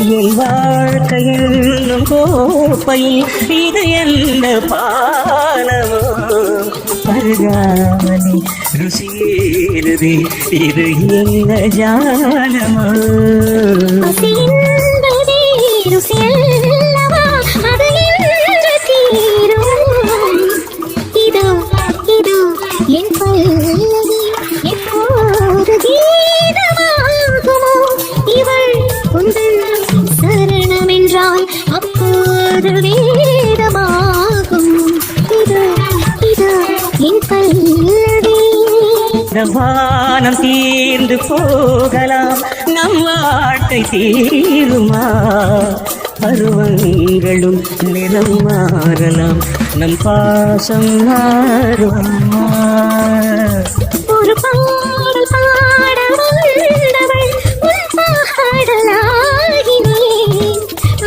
என் வாழ்க்கையில் கோப்பையில் இது என்ன பானமோ பருகாமலே ருசியேறுதே இது என்ன ஜானமோ பசியின்பதே ருசியல்லவா அது என்று தீரும் இதோ இதோ என் பல்லவி எப்போது கீதமாகுமோ இவள் உந்தன் சரணம் என்றால் அப்போது வேதமாகும் இதோ இதோ என் பல்லவி வானம் தீர்ந்து போகலாம் நம் வாழ்க்கை தீருமா பருவங்களும் நிறம் மாறலாம் நம் பாசம் மாறுமா ஒரு பாடல் பாட வந்தவள் உன் பாடலாகினேன்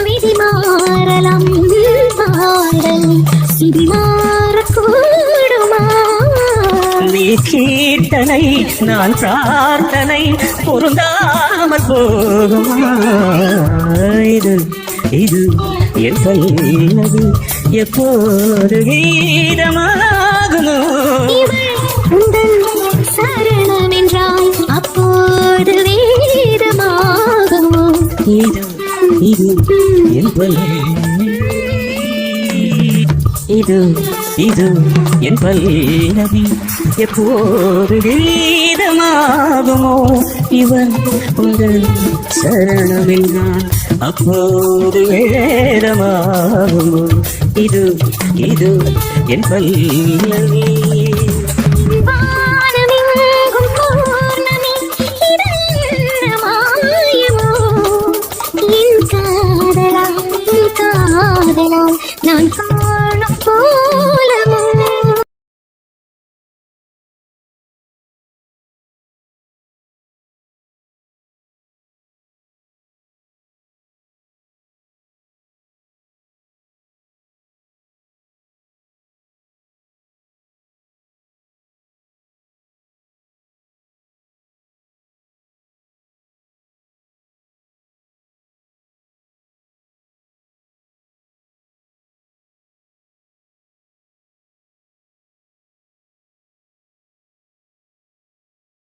விதி மாறலாம் பாடல் சிதி மாறக்கூடுமா நீ கீர்த்தனை நான் பிரார்த்தனை பொருந்தாமல் போகுமா இது இது என் பல்லவி எப்போது கீதமாகுமோ இவள் உந்தன் சரணம் என்றால் அப்போது வேதமாகுமோ இது இது என் பல்லவி இது இது என் பல்லவி எப்போது கீதமாகுமோ இவன் உங்கள் சரணமென்றான் அப்போது வேதமாகுமோ இது இது என் பல்லவி வானமெங்கும் பௌர்ணமி இதென்ன மாயமோ என் காதலால் நான் காணும் போல